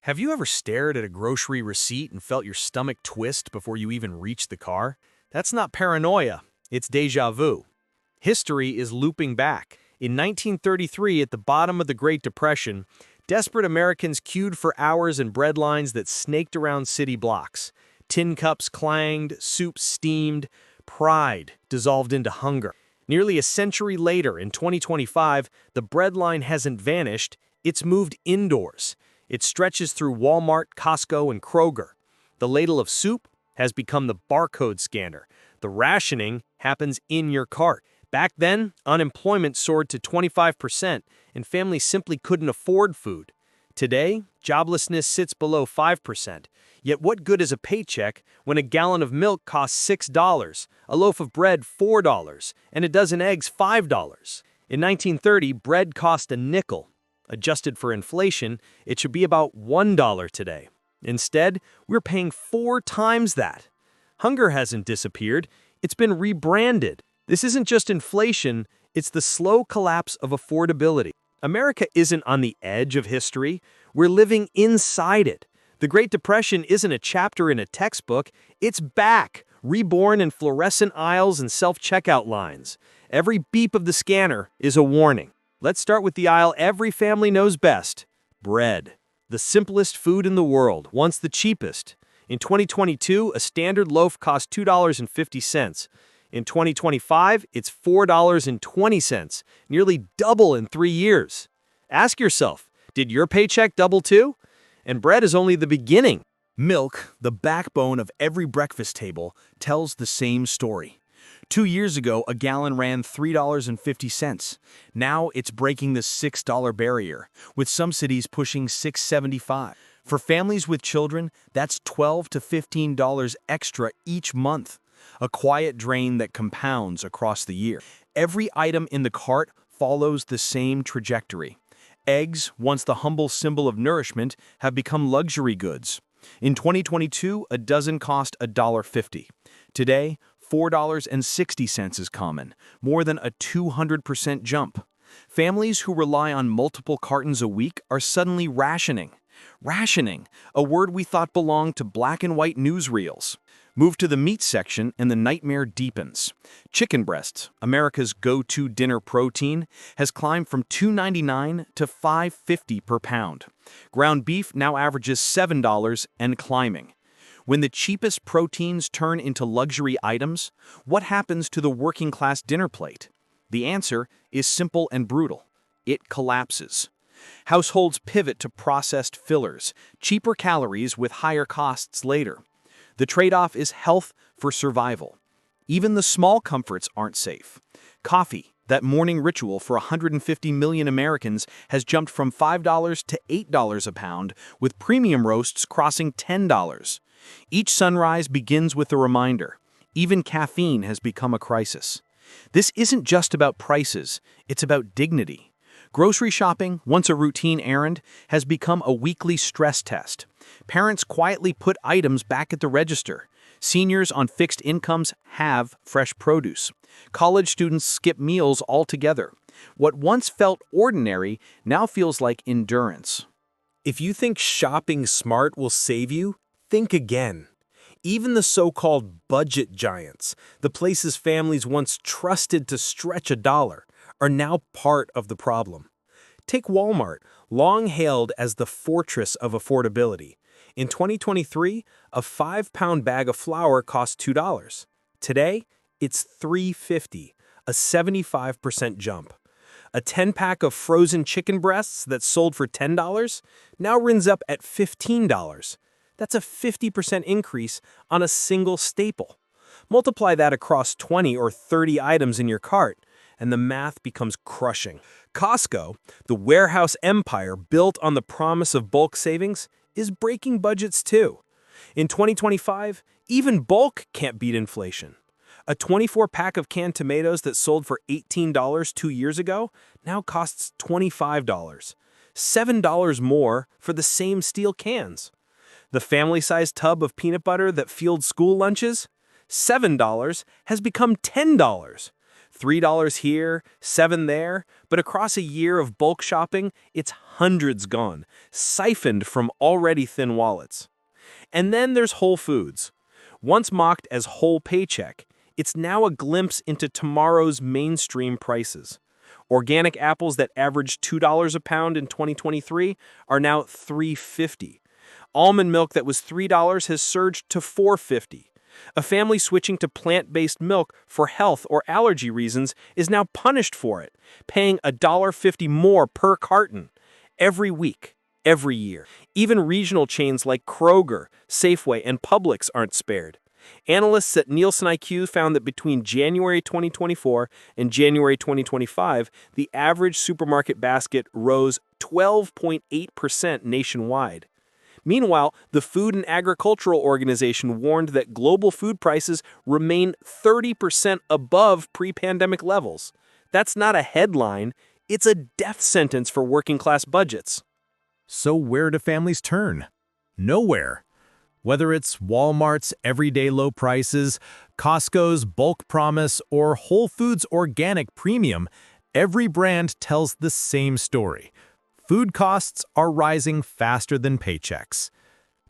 Have you ever stared at a grocery receipt and felt your stomach twist before you even reached the car? That's not paranoia, it's déjà vu. History is looping back. In 1933, at the bottom of the Great Depression, desperate Americans queued for hours in breadlines that snaked around city blocks. Tin cups clanged, soup steamed, pride dissolved into hunger. Nearly a century later, in 2025, the breadline hasn't vanished, it's moved indoors. It stretches through Walmart, Costco, and Kroger. The ladle of soup has become the barcode scanner. The rationing happens in your cart. Back then, unemployment soared to 25%, and families simply couldn't afford food. Today, joblessness sits below 5%. Yet what good is a paycheck when a gallon of milk costs $6, a loaf of bread $4, and a dozen eggs $5? In 1930, bread cost a nickel. Adjusted for inflation, it should be about $1 today. Instead, we're paying 4 times that. Hunger hasn't disappeared, it's been rebranded. This isn't just inflation, it's the slow collapse of affordability. America isn't on the edge of history, we're living inside it. The Great Depression isn't a chapter in a textbook, it's back, reborn in fluorescent aisles and self-checkout lines. Every beep of the scanner is a warning. Let's start with the aisle every family knows best: bread. The simplest food in the world, once the cheapest. In 2022, a standard loaf cost $2.50. In 2025, it's $4.20, nearly double in 3 years. Ask yourself, did your paycheck double too? And bread is only the beginning. Milk, the backbone of every breakfast table, tells the same story. 2 years ago, a gallon ran $3.50. Now it's breaking the $6 barrier, with some cities pushing $6.75. For families with children, that's $12 to $15 extra each month, a quiet drain that compounds across the year. Every item in the cart follows the same trajectory. Eggs, once the humble symbol of nourishment, have become luxury goods. In 2022, a dozen cost $1.50. Today, $4.60 is common, more than a 200% jump. Families who rely on multiple cartons a week are suddenly rationing. Rationing, a word we thought belonged to black and white newsreels. Move to the meat section and the nightmare deepens. Chicken breasts, America's go-to dinner protein, has climbed from $2.99 to $5.50 per pound. Ground beef now averages $7 and climbing. When the cheapest proteins turn into luxury items, what happens to the working-class dinner plate? The answer is simple and brutal. It collapses. Households pivot to processed fillers, cheaper calories with higher costs later. The trade-off is health for survival. Even the small comforts aren't safe. Coffee, that morning ritual for 150 million Americans, has jumped from $5 to $8 a pound, with premium roasts crossing $10. Each sunrise begins with a reminder. Even caffeine has become a crisis. This isn't just about prices, it's about dignity. Grocery shopping, once a routine errand, has become a weekly stress test. Parents quietly put items back at the register. Seniors on fixed incomes have fresh produce. College students skip meals altogether. What once felt ordinary now feels like endurance. If you think shopping smart will save you, think again. Even the so-called budget giants, the places families once trusted to stretch a dollar, are now part of the problem. Take Walmart, long hailed as the fortress of affordability. In 2023, a 5-pound bag of flour cost $2. Today, it's $3.50, a 75% jump. A 10-pack of frozen chicken breasts that sold for $10 now runs up at $15. That's a 50% increase on a single staple. Multiply that across 20 or 30 items in your cart, and the math becomes crushing. Costco, the warehouse empire built on the promise of bulk savings, is breaking budgets too. In 2025, even bulk can't beat inflation. A 24-pack of canned tomatoes that sold for $18 2 years ago now costs $25. $7 more for the same steel cans. The family-sized tub of peanut butter that fueled school lunches, $7, has become $10. $3 here, $7 there, but across a year of bulk shopping, it's hundreds gone, siphoned from already thin wallets. And then there's Whole Foods. Once mocked as whole paycheck, it's now a glimpse into tomorrow's mainstream prices. Organic apples that averaged $2 a pound in 2023 are now $3.50. Almond milk that was $3 has surged to $4.50. A family switching to plant-based milk for health or allergy reasons is now punished for it, paying $1.50 more per carton every week, every year. Even regional chains like Kroger, Safeway, and Publix aren't spared. Analysts at Nielsen IQ found that between January 2024 and January 2025, the average supermarket basket rose 12.8% nationwide. Meanwhile, the Food and Agricultural Organization warned that global food prices remain 30% above pre-pandemic levels. That's not a headline, it's a death sentence for working-class budgets. So where do families turn? Nowhere. Whether it's Walmart's everyday low prices, Costco's bulk promise, or Whole Foods' organic premium, every brand tells the same story. Food costs are rising faster than paychecks.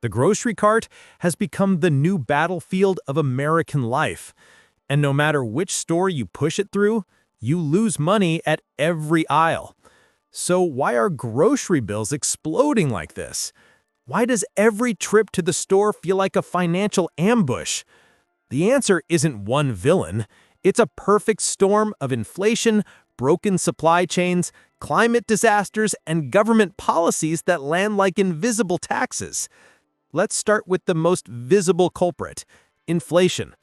The grocery cart has become the new battlefield of American life. And no matter which store you push it through, you lose money at every aisle. So why are grocery bills exploding like this? Why does every trip to the store feel like a financial ambush? The answer isn't one villain. It's a perfect storm of inflation, broken supply chains, climate disasters, and government policies that land like invisible taxes. Let's start with the most visible culprit, inflation.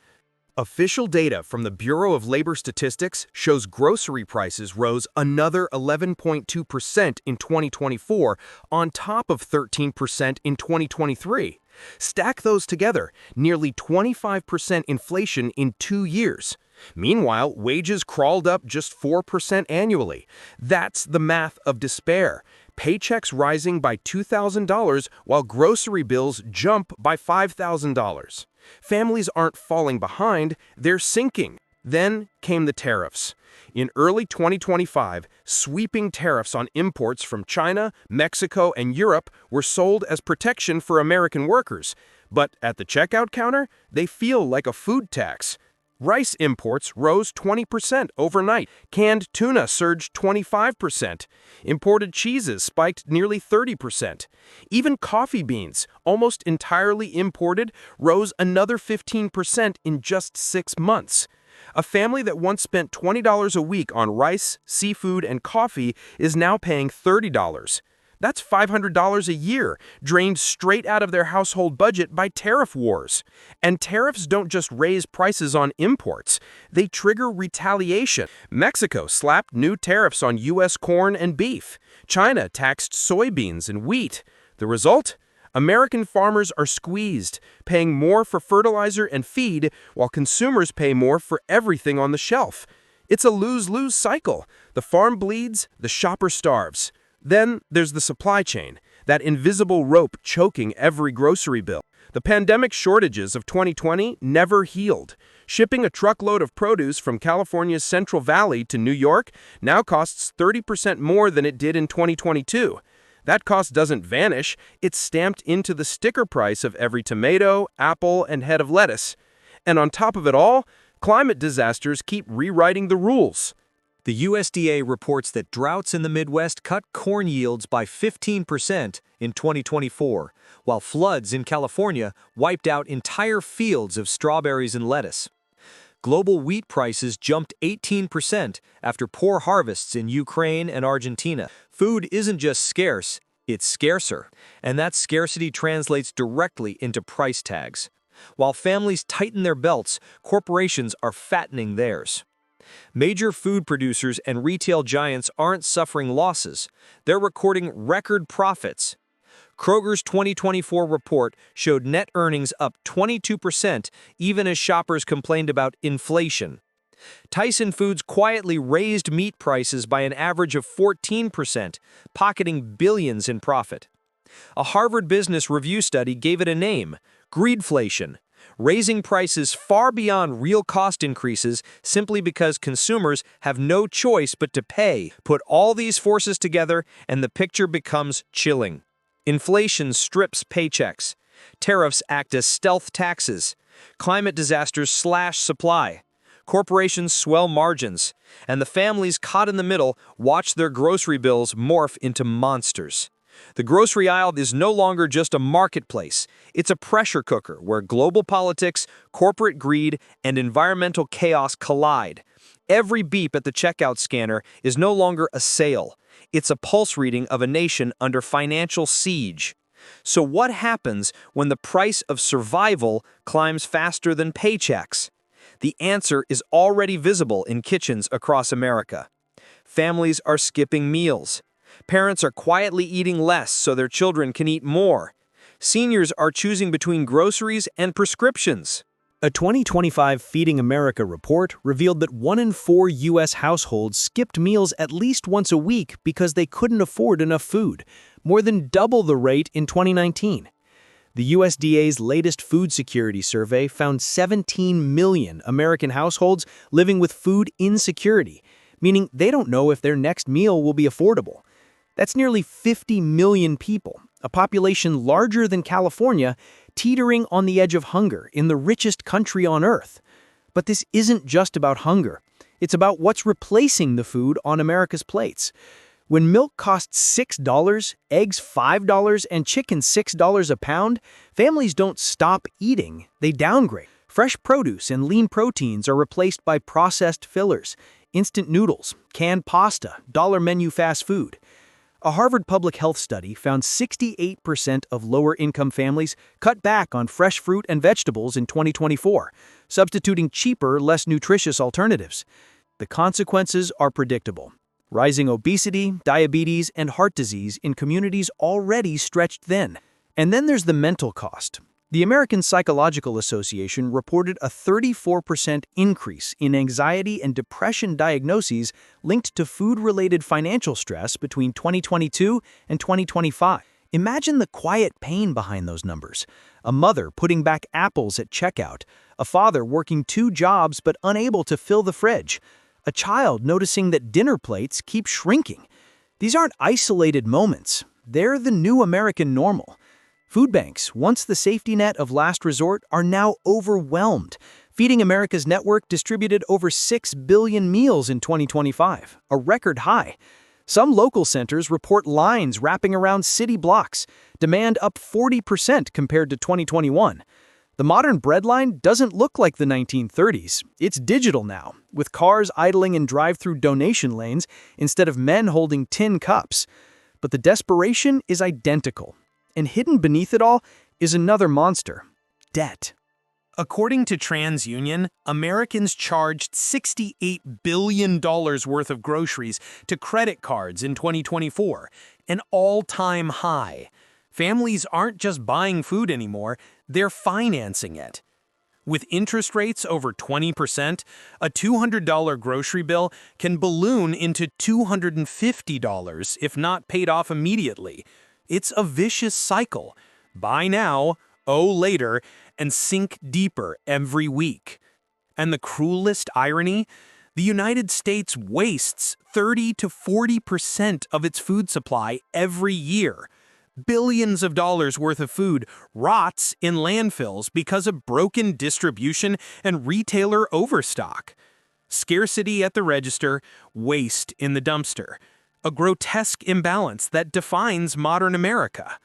Official data from the Bureau of Labor Statistics shows grocery prices rose another 11.2% in 2024 on top of 13% in 2023. Stack those together, nearly 25% inflation in 2 years. Meanwhile, wages crawled up just 4% annually. That's the math of despair. Paychecks rising by $2,000 while grocery bills jump by $5,000. Families aren't falling behind, they're sinking. Then came the tariffs. In early 2025, sweeping tariffs on imports from China, Mexico, and Europe were sold as protection for American workers. But at the checkout counter, they feel like a food tax. Rice imports rose 20% overnight. Canned tuna surged 25%. Imported cheeses spiked nearly 30%. Even coffee beans, almost entirely imported, rose another 15% in just 6 months. A family that once spent $20 a week on rice, seafood, and coffee is now paying $30. That's $500 a year, drained straight out of their household budget by tariff wars. And tariffs don't just raise prices on imports, they trigger retaliation. Mexico slapped new tariffs on U.S. corn and beef. China taxed soybeans and wheat. The result? American farmers are squeezed, paying more for fertilizer and feed, while consumers pay more for everything on the shelf. It's a lose-lose cycle. The farm bleeds, the shopper starves. Then there's the supply chain, that invisible rope choking every grocery bill. The pandemic shortages of 2020 never healed. Shipping a truckload of produce from California's Central Valley to New York now costs 30% more than it did in 2022. That cost doesn't vanish, it's stamped into the sticker price of every tomato, apple, and head of lettuce. And on top of it all, climate disasters keep rewriting the rules. The USDA reports that droughts in the Midwest cut corn yields by 15% in 2024, while floods in California wiped out entire fields of strawberries and lettuce. Global wheat prices jumped 18% after poor harvests in Ukraine and Argentina. Food isn't just scarce, it's scarcer, and that scarcity translates directly into price tags. While families tighten their belts, corporations are fattening theirs. Major food producers and retail giants aren't suffering losses. They're recording record profits. Kroger's 2024 report showed net earnings up 22% even as shoppers complained about inflation. Tyson Foods quietly raised meat prices by an average of 14%, pocketing billions in profit. A Harvard Business Review study gave it a name, greedflation. raising prices far beyond real cost increases simply because consumers have no choice but to pay. Put all these forces together, and the picture becomes chilling. Inflation strips paychecks. Tariffs act as stealth taxes. Climate disasters slash supply. Corporations swell margins. And the families caught in the middle watch their grocery bills morph into monsters. The grocery aisle is no longer just a marketplace. It's a pressure cooker where global politics, corporate greed, and environmental chaos collide. Every beep at the checkout scanner is no longer a sale. It's a pulse reading of a nation under financial siege. So what happens when the price of survival climbs faster than paychecks? The answer is already visible in kitchens across America. Families are skipping meals. Parents are quietly eating less so their children can eat more. Seniors are choosing between groceries and prescriptions. A 2025 Feeding America report revealed that 1 in 4 U.S. households skipped meals at least once a week because they couldn't afford enough food, more than double the rate in 2019. The USDA's latest food security survey found 17 million American households living with food insecurity, meaning they don't know if their next meal will be affordable. That's nearly 50 million people, a population larger than California, teetering on the edge of hunger in the richest country on Earth. But this isn't just about hunger. It's about what's replacing the food on America's plates. When milk costs $6, eggs $5, and chicken $6 a pound, families don't stop eating, they downgrade. Fresh produce and lean proteins are replaced by processed fillers, instant noodles, canned pasta, dollar menu fast food. A Harvard public health study found 68% of lower-income families cut back on fresh fruit and vegetables in 2024, substituting cheaper, less nutritious alternatives. The consequences are predictable. Rising obesity, diabetes, and heart disease in communities already stretched thin. And then there's the mental cost. The American Psychological Association reported a 34% increase in anxiety and depression diagnoses linked to food-related financial stress between 2022 and 2025. Imagine the quiet pain behind those numbers. A mother putting back apples at checkout, a father working 2 jobs but unable to fill the fridge, a child noticing that dinner plates keep shrinking. These aren't isolated moments. They're the new American normal. Food banks, once the safety net of last resort, are now overwhelmed. Feeding America's network distributed over 6 billion meals in 2025, a record high. Some local centers report lines wrapping around city blocks, demand up 40% compared to 2021. The modern breadline doesn't look like the 1930s. It's digital now, with cars idling in drive-through donation lanes instead of men holding tin cups. But the desperation is identical. And hidden beneath it all is another monster: debt. According to TransUnion, Americans charged $68 billion worth of groceries to credit cards in 2024, an all-time high. Families aren't just buying food anymore, they're financing it. With interest rates over 20%, a $200 grocery bill can balloon into $250 if not paid off immediately. It's a vicious cycle. Buy now, owe later, and sink deeper every week. And the cruelest irony? The United States wastes 30 to 40% of its food supply every year. Billions of dollars worth of food rots in landfills because of broken distribution and retailer overstock. Scarcity at the register, waste in the dumpster. A grotesque imbalance that defines modern America.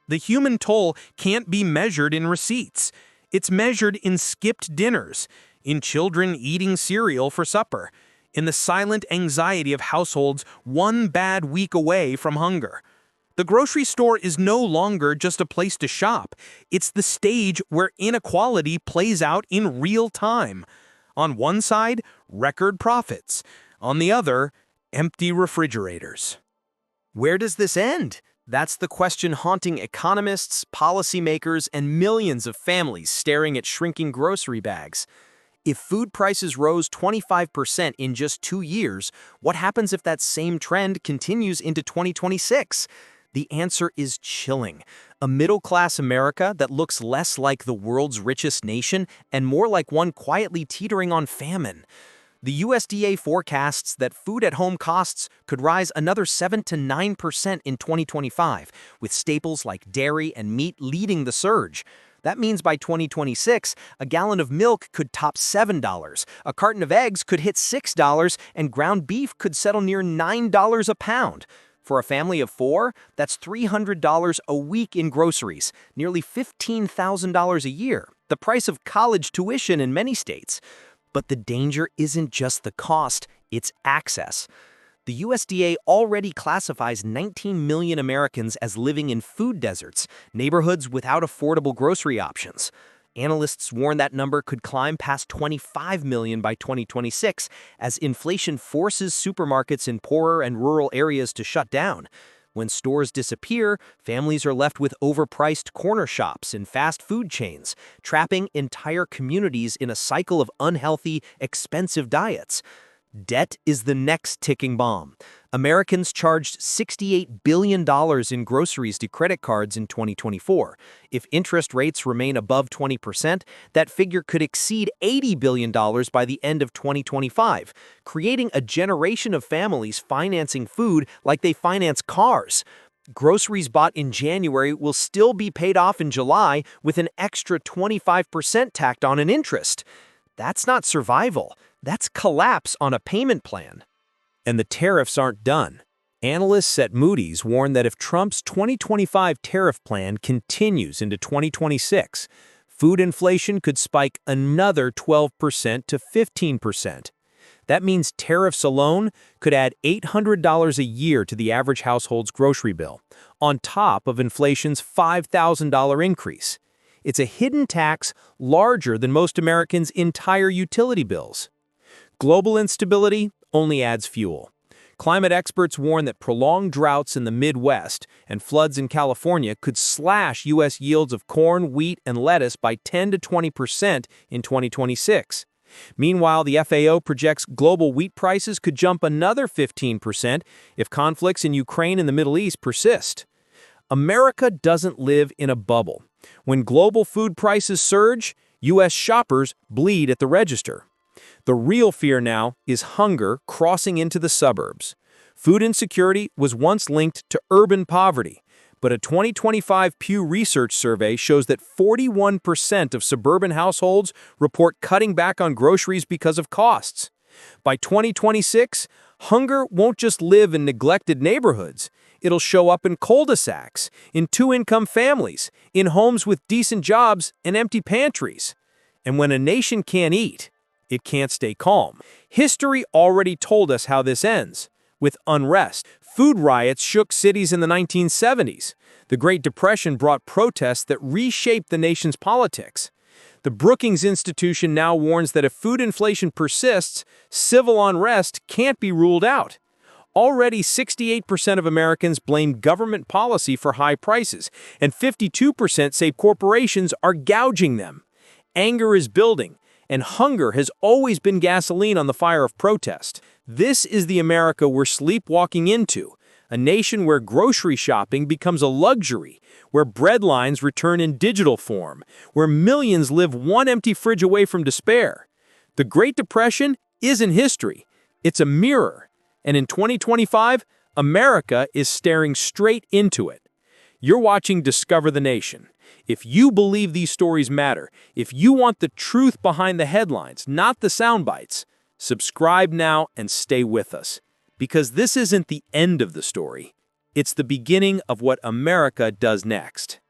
The human toll can't be measured in receipts. It's measured in skipped dinners, in children eating cereal for supper, in the silent anxiety of households 1 bad week away from hunger. The grocery store is no longer just a place to shop. It's the stage where inequality plays out in real time. On one side, record profits. On the other, empty refrigerators. Where does this end? That's the question haunting economists, policymakers, and millions of families staring at shrinking grocery bags. If food prices rose 25% in just 2 years, what happens if that same trend continues into 2026? The answer is chilling. A middle-class America that looks less like the world's richest nation and more like one quietly teetering on famine. The USDA forecasts that food-at-home costs could rise another 7 to 9% in 2025, with staples like dairy and meat leading the surge. That means by 2026, a gallon of milk could top $7, a carton of eggs could hit $6, and ground beef could settle near $9 a pound. For a family of four, that's $300 a week in groceries, nearly $15,000 a year, the price of college tuition in many states. But the danger isn't just the cost, it's access. The USDA already classifies 19 million Americans as living in food deserts, neighborhoods without affordable grocery options. Analysts warn that number could climb past 25 million by 2026 as inflation forces supermarkets in poorer and rural areas to shut down. When stores disappear, families are left with overpriced corner shops and fast food chains, trapping entire communities in a cycle of unhealthy, expensive diets. Debt is the next ticking bomb. Americans charged $68 billion in groceries to credit cards in 2024. If interest rates remain above 20%, that figure could exceed $80 billion by the end of 2025, creating a generation of families financing food like they finance cars. Groceries bought in January will still be paid off in July with an extra 25% tacked on in interest. That's not survival. That's collapse on a payment plan. And the tariffs aren't done. Analysts at Moody's warn that if Trump's 2025 tariff plan continues into 2026, food inflation could spike another 12% to 15%. That means tariffs alone could add $800 a year to the average household's grocery bill, on top of inflation's $5,000 increase. It's a hidden tax larger than most Americans' entire utility bills. Global instability only adds fuel. Climate experts warn that prolonged droughts in the Midwest and floods in California could slash U.S. yields of corn, wheat, and lettuce by 10 to 20% in 2026. Meanwhile, the FAO projects global wheat prices could jump another 15% if conflicts in Ukraine and the Middle East persist. America doesn't live in a bubble. When global food prices surge, U.S. shoppers bleed at the register. The real fear now is hunger crossing into the suburbs. Food insecurity was once linked to urban poverty, but a 2025 Pew Research survey shows that 41% of suburban households report cutting back on groceries because of costs. By 2026, hunger won't just live in neglected neighborhoods. It'll show up in cul-de-sacs, in two-income families, in homes with decent jobs and empty pantries. And when a nation can't eat, it can't stay calm. History already told us how this ends, with unrest. Food riots shook cities in the 1970s. The Great Depression brought protests that reshaped the nation's politics. The Brookings Institution now warns that if food inflation persists, civil unrest can't be ruled out. Already, 68% of Americans blame government policy for high prices, and 52% say corporations are gouging them. Anger is building, and hunger has always been gasoline on the fire of protest. This is the America we're sleepwalking into, a nation where grocery shopping becomes a luxury, where breadlines return in digital form, where millions live one empty fridge away from despair. The Great Depression isn't history, it's a mirror. And in 2025, America is staring straight into it. You're watching Discover the Nation. If you believe these stories matter, if you want the truth behind the headlines, not the sound bites, subscribe now and stay with us. Because this isn't the end of the story. It's the beginning of what America does next.